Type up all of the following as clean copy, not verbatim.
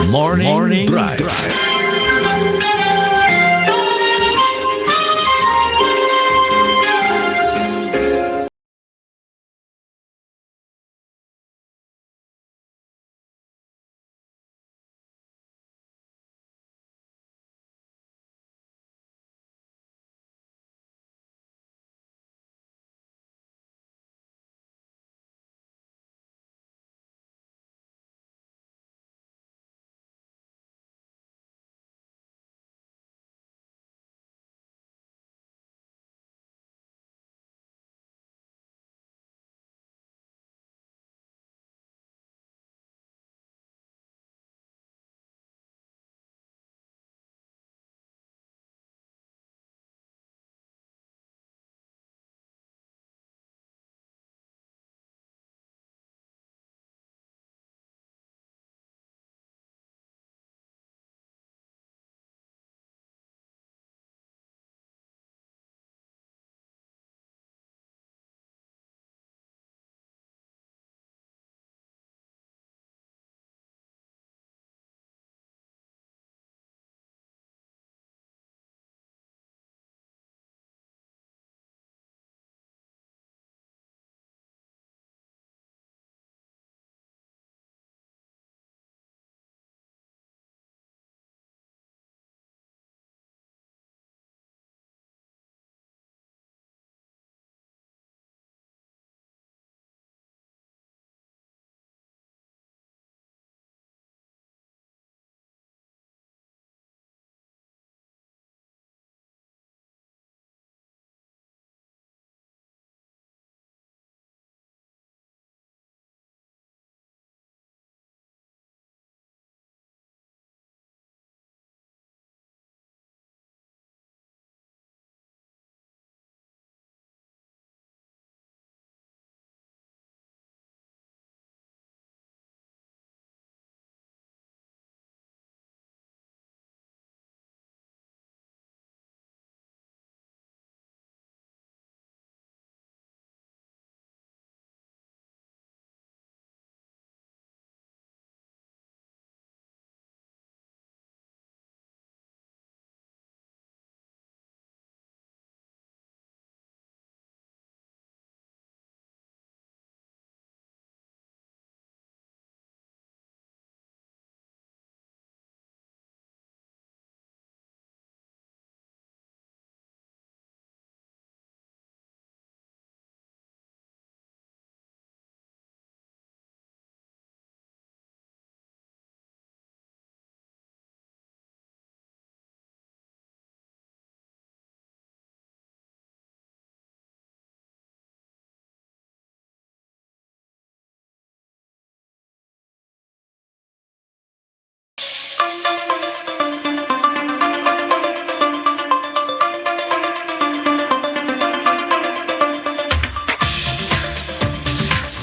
Morning Drive.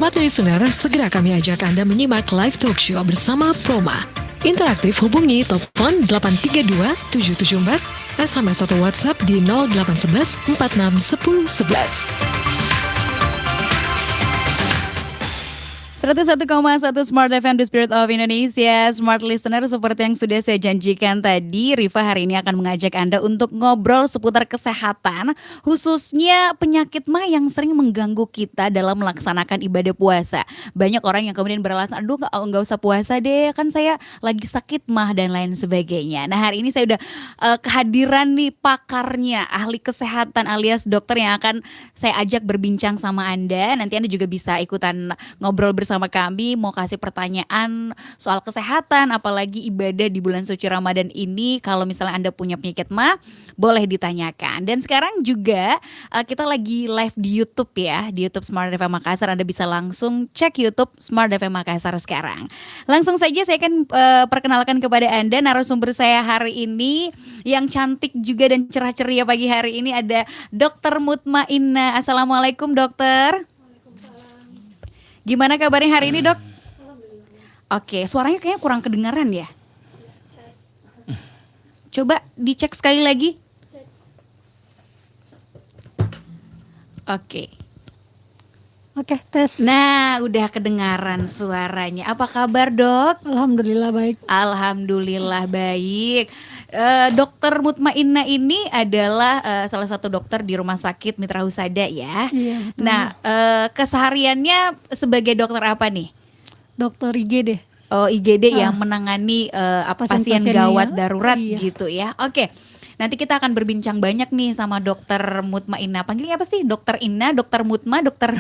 Smart Listener, segera kami ajak Anda menyimak live talk show bersama Proma. Interaktif hubungi telepon 832 774, SMS atau WhatsApp di 0811 46 10 11. 101,1 Smart FM, The Spirit of Indonesia. Smart Listener, seperti yang sudah saya janjikan tadi, Rifa hari ini akan mengajak Anda untuk ngobrol seputar kesehatan, khususnya penyakit mah yang sering mengganggu kita dalam melaksanakan ibadah puasa. Banyak orang yang kemudian beralasan, aduh nggak usah puasa deh, kan saya lagi sakit mah dan lain sebagainya. Nah, hari ini saya udah kehadiran nih pakarnya, ahli kesehatan alias dokter yang akan saya ajak berbincang sama Anda. Nanti Anda juga bisa ikutan ngobrol bersama bersama kami mau kasih pertanyaan soal kesehatan, apalagi ibadah di bulan suci Ramadan ini. Kalau misalnya Anda punya penyakit mah, boleh ditanyakan. Dan sekarang juga kita lagi live di YouTube ya, di YouTube Smart FM Makassar. Anda bisa langsung cek YouTube Smart FM Makassar sekarang. Langsung saja saya akan perkenalkan kepada Anda narasumber saya hari ini yang cantik juga dan cerah ceria pagi hari ini, ada Dr. Mutmainnah. Assalamualaikum dokter. Gimana kabarnya hari ini dok? Oke, suaranya kayaknya kurang kedengaran ya. Coba dicek sekali lagi. Oke. Oke, tes. Nah, udah kedengaran suaranya. Apa kabar dok? Alhamdulillah baik. Alhamdulillah baik. Dokter Mutmainnah ini adalah salah satu dokter di Rumah Sakit Mitra Husada ya. Iya. betul. Nah, kesehariannya sebagai dokter apa nih? Dokter IGD. Oh, IGD yang menangani pasien Pasien-pasiennya gawat ya. darurat Iya. gitu ya. Oke. Nanti kita akan berbincang banyak nih sama Dokter Mutmainnah. Panggilnya apa sih? Dokter Inna, Dokter Mutma, Dokter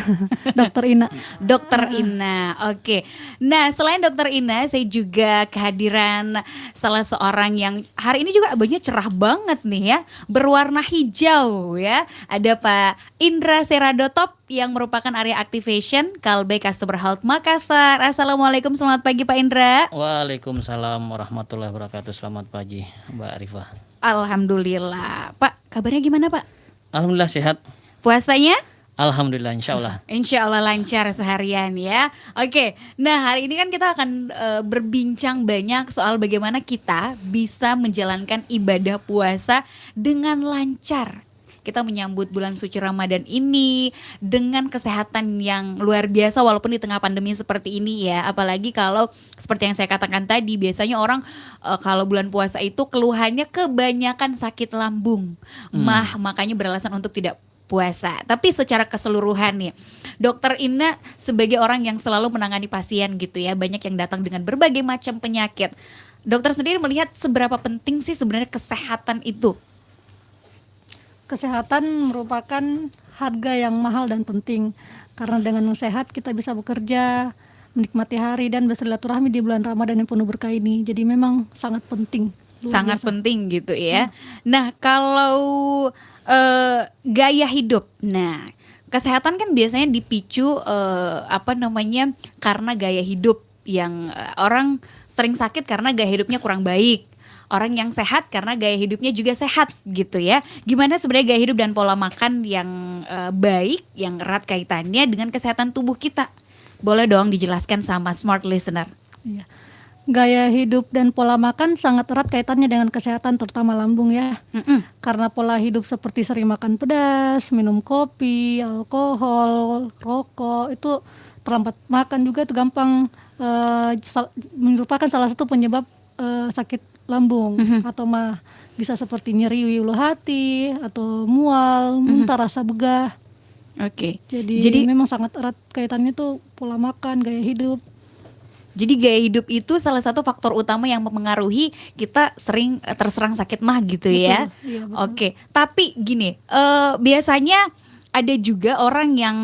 Dokter Ina. Dokter Inna. Oke. Nah, selain Dokter Inna, saya juga kehadiran salah seorang yang hari ini juga bajunya cerah banget nih ya, berwarna hijau ya. Ada Pak Indra Seradotop yang merupakan area activation Kalbe Customer Health Makassar. Assalamualaikum, selamat pagi Pak Indra. Waalaikumsalam warahmatullahi wabarakatuh. Selamat pagi Mbak Arifah. Alhamdulillah. Pak, kabarnya gimana Pak? Alhamdulillah sehat. Puasanya? Alhamdulillah insya Allah. Insya Allah lancar seharian ya. Oke, nah hari ini kan kita akan berbincang banyak soal bagaimana kita bisa menjalankan ibadah puasa dengan lancar. Kita menyambut bulan suci Ramadan ini dengan kesehatan yang luar biasa walaupun di tengah pandemi seperti ini ya. Apalagi kalau seperti yang saya katakan tadi, biasanya orang kalau bulan puasa itu keluhannya kebanyakan sakit lambung. Makanya beralasan untuk tidak puasa. Tapi secara keseluruhan nih, Dokter Inna sebagai orang yang selalu menangani pasien gitu ya, banyak yang datang dengan berbagai macam penyakit. Dokter sendiri melihat seberapa penting sih sebenarnya kesehatan itu? Kesehatan merupakan harga yang mahal dan penting. Karena dengan sehat kita bisa bekerja, menikmati hari dan bersilaturahmi di bulan Ramadan yang penuh berkah ini. Jadi memang sangat penting. Luar Sangat biasa. penting gitu ya. Nah, kalau gaya hidup. Nah, kesehatan kan biasanya dipicu karena gaya hidup yang orang sering sakit karena gaya hidupnya kurang baik. Orang yang sehat karena gaya hidupnya juga sehat gitu ya. Gimana sebenarnya gaya hidup dan pola makan yang baik, yang erat kaitannya dengan kesehatan tubuh kita? Boleh dong dijelaskan sama smart listener. Iya. Gaya hidup dan pola makan sangat erat kaitannya dengan kesehatan, terutama lambung ya. Karena pola hidup seperti sering makan pedas, minum kopi, alkohol, rokok, itu terlambat makan juga itu gampang merupakan salah satu penyebab sakit lambung atau mah bisa seperti nyeri ulu hati atau mual, muntah, rasa begah. Oke. Jadi memang sangat erat kaitannya tuh pola makan, gaya hidup. Jadi gaya hidup itu salah satu faktor utama yang mempengaruhi kita sering terserang sakit mah gitu ya. Betul, iya, betul. Oke, tapi gini, biasanya ada juga orang yang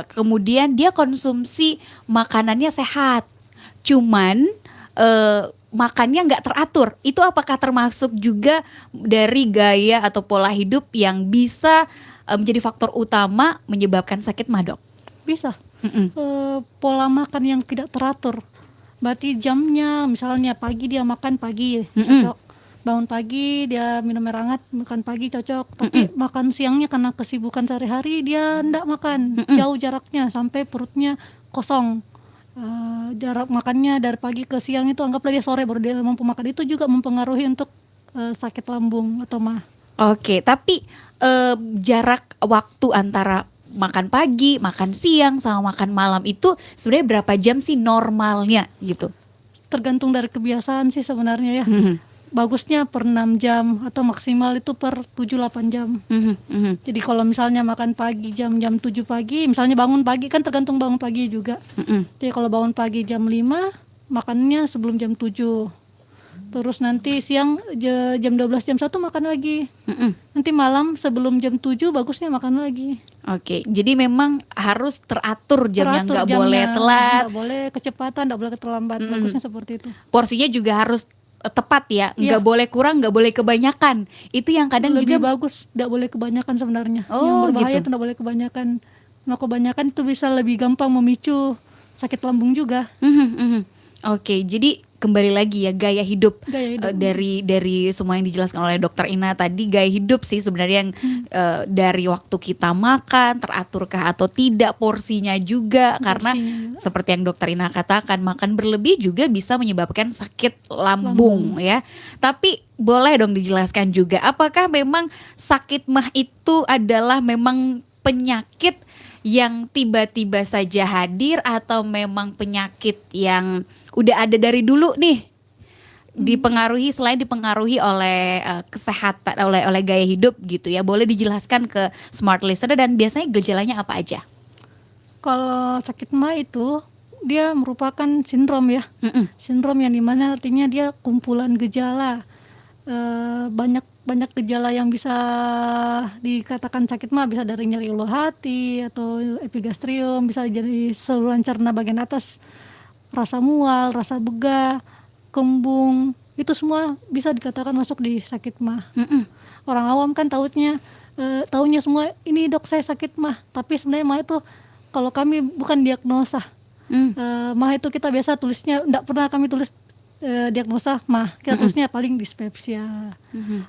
kemudian dia konsumsi makanannya sehat, cuman makannya nggak teratur. Itu apakah termasuk juga dari gaya atau pola hidup yang bisa menjadi faktor utama menyebabkan sakit mah dok? Bisa. Pola makan yang tidak teratur. Berarti jamnya, misalnya pagi dia makan pagi cocok. Bangun pagi dia minum air hangat, makan pagi cocok. Tapi makan siangnya karena kesibukan sehari-hari dia enggak makan. Jauh jaraknya sampai perutnya kosong. Jarak makannya dari pagi ke siang itu anggaplah dia sore baru dia mampu makan, itu juga mempengaruhi untuk sakit lambung atau mah. Oke, tapi jarak waktu antara makan pagi, makan siang sama makan malam itu sebenarnya berapa jam sih normalnya gitu? Tergantung dari kebiasaan sih sebenarnya ya. Bagusnya per 6 jam atau maksimal itu per 7-8 jam. Jadi kalau misalnya makan pagi jam 7 pagi, misalnya bangun pagi kan tergantung bangun pagi juga. Jadi kalau bangun pagi jam 5, makannya sebelum jam 7. Terus nanti siang jam 12 jam 1 makan lagi. Nanti malam sebelum jam 7 bagusnya makan lagi. Oke, jadi memang harus teratur jamnya, Teratur nggak jamnya, boleh telat. nggak boleh kecepatan, nggak boleh terlambat. Bagusnya seperti itu. Porsinya juga harus tepat ya, Iya. nggak boleh kurang, nggak boleh kebanyakan. Itu yang kadang Lebih juga bagus, nggak boleh kebanyakan sebenarnya. Oh, Yang berbahaya gitu. itu nggak boleh kebanyakan. Nah, kebanyakan itu bisa lebih gampang memicu sakit lambung juga. Oke, jadi kembali lagi ya gaya hidup, Gaya hidup. dari semua yang dijelaskan oleh Dokter Ina tadi, gaya hidup sih sebenarnya yang dari waktu kita makan teraturkah atau tidak, porsinya juga karena Porsinya. seperti yang Dokter Ina katakan, makan berlebih juga bisa menyebabkan sakit lambung ya. Tapi boleh dong dijelaskan juga, apakah memang sakit mah itu adalah memang penyakit yang tiba-tiba saja hadir atau memang penyakit yang udah ada dari dulu nih, dipengaruhi, selain dipengaruhi oleh kesehatan, oleh gaya hidup gitu ya? Boleh dijelaskan ke smart listener dan biasanya gejalanya apa aja? Kalau sakit mah itu dia merupakan sindrom ya. Sindrom yang dimana artinya dia kumpulan gejala. Banyak gejala yang bisa dikatakan sakit mah, bisa dari nyeri ulu hati atau epigastrium, bisa jadi saluran cerna bagian atas, rasa mual, rasa begah, kembung, itu semua bisa dikatakan masuk di sakit mah. Orang awam kan taunya semua ini dok saya sakit mah, tapi sebenarnya mah itu kalau kami bukan diagnosa. Mah itu kita biasa tulisnya, enggak pernah kami tulis diagnosa mah, kita tulisnya paling dispepsia.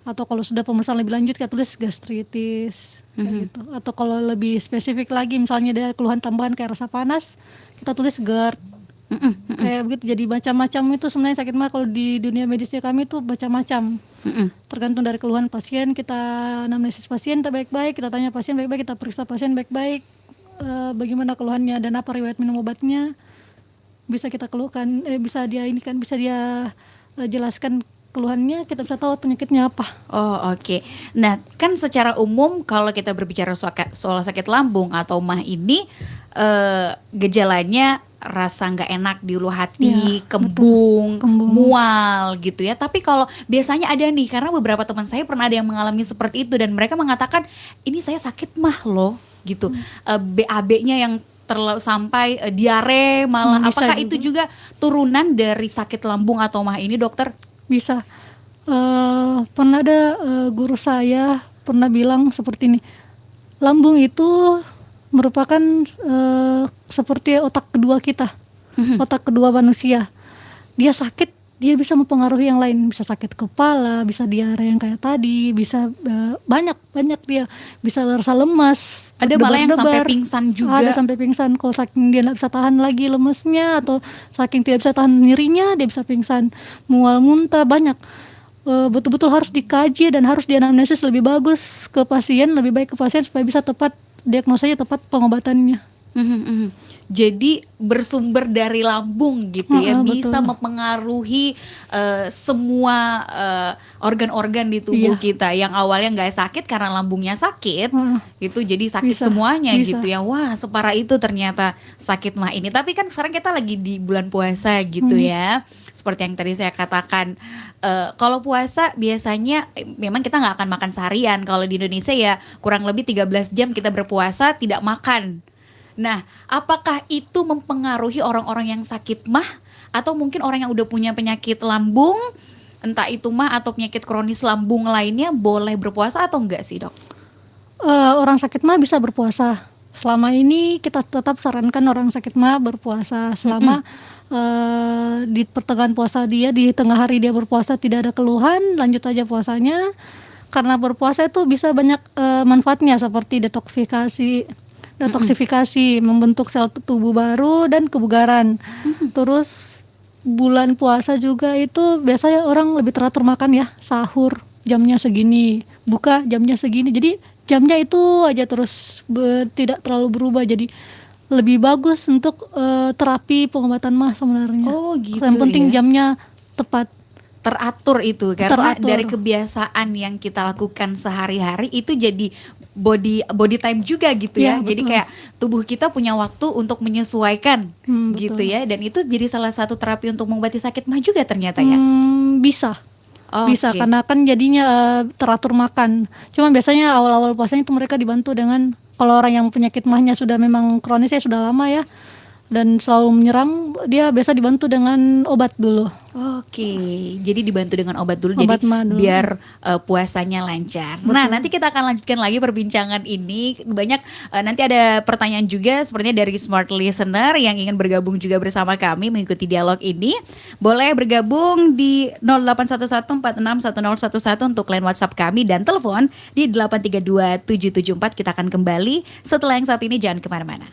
Atau kalau sudah pemeriksaan lebih lanjut kita tulis gastritis kayak gitu. Atau kalau lebih spesifik lagi misalnya ada keluhan tambahan kayak rasa panas, kita tulis GERD. Kayak begitu, jadi macam-macam itu sebenarnya sakit mah kalau di dunia medisnya kami itu macam-macam. Tergantung dari keluhan pasien, kita anamnesis pasien kita baik-baik, kita tanya pasien baik-baik, kita periksa pasien baik-baik, bagaimana keluhannya dan apa riwayat minum obatnya, bisa kita keluhkan, bisa dia jelaskan keluhannya, kita bisa tahu penyakitnya apa. Oh oke. Nah kan secara umum kalau kita berbicara soal sakit lambung atau mah ini, gejalanya rasa nggak enak di ulu hati, Ya, kembung, Kembung. mual gitu ya. Tapi kalau biasanya ada nih, karena beberapa teman saya pernah ada yang mengalami seperti itu dan mereka mengatakan ini saya sakit mah loh gitu. BAB-nya yang terlalu sampai diare malah. Bisa Apakah itu juga turunan dari sakit lambung atau mah ini, dokter? Bisa. Pernah ada guru saya pernah bilang seperti ini, lambung itu merupakan seperti otak kedua kita, otak kedua manusia. Dia sakit, dia bisa mempengaruhi yang lain, bisa sakit kepala, bisa diare yang kayak tadi, bisa banyak dia bisa rasa lemas, Ada malah yang sampai berdebar-debar. pingsan juga. Ada sampai pingsan, kalau saking dia nggak bisa tahan lagi lemesnya atau saking tidak bisa tahan nyerinya dia bisa pingsan, mual muntah banyak. Betul-betul harus dikaji dan harus dianamnesis lebih bagus ke pasien, lebih baik ke pasien supaya bisa tepat diagnosanya, tepat pengobatannya. Jadi bersumber dari lambung gitu ya, bisa Betul. mempengaruhi semua organ-organ di tubuh Iya. kita. Yang awalnya nggak sakit karena lambungnya sakit, itu jadi sakit Bisa, semuanya bisa. gitu ya. Wah separah itu ternyata sakit mah ini. Tapi kan sekarang kita lagi di bulan puasa gitu ya. Seperti yang tadi saya katakan, kalau puasa biasanya memang kita nggak akan makan seharian. Kalau di Indonesia ya kurang lebih 13 jam kita berpuasa tidak makan. Nah, apakah itu mempengaruhi orang-orang yang sakit mah atau mungkin orang yang udah punya penyakit lambung, entah itu mah atau penyakit kronis lambung lainnya, boleh berpuasa atau enggak sih, Dok? Orang sakit mah bisa berpuasa. Selama ini kita tetap sarankan orang sakit mah berpuasa selama di pertengahan puasa dia, di tengah hari dia berpuasa tidak ada keluhan, lanjut aja puasanya. Karena berpuasa itu bisa banyak manfaatnya seperti detoksifikasi, membentuk sel tubuh baru dan kebugaran. Terus bulan puasa juga itu biasanya orang lebih teratur makan ya, sahur jamnya segini, buka jamnya segini. Jadi jamnya itu aja terus tidak terlalu berubah. Jadi lebih bagus untuk terapi pengobatan mah sebenarnya. Oh gitu. Yang penting ya. jamnya tepat. Teratur itu karena Teratur. dari kebiasaan yang kita lakukan sehari-hari itu jadi body time juga gitu ya. Iya, Jadi betul. kayak tubuh kita punya waktu untuk menyesuaikan Betul. gitu ya. Dan itu jadi salah satu terapi untuk mengobati sakit mah juga ternyata ya. Bisa. Bisa Oke. karena kan jadinya teratur makan. Cuma biasanya awal-awal puasanya itu mereka dibantu dengan, kalau orang yang penyakit mahnya sudah memang kronis ya, sudah lama ya dan selalu menyerang, dia biasa dibantu dengan obat dulu. Oke, jadi dibantu dengan obat dulu Obat jadi mah dulu. biar puasanya lancar. Nah, nanti kita akan lanjutkan lagi perbincangan ini. Banyak nanti ada pertanyaan juga sepertinya dari smart listener yang ingin bergabung juga bersama kami mengikuti dialog ini. Boleh bergabung di 0811461011 untuk line WhatsApp kami dan telepon di 8327774. Kita akan kembali setelah yang satu ini, jangan kemana-mana.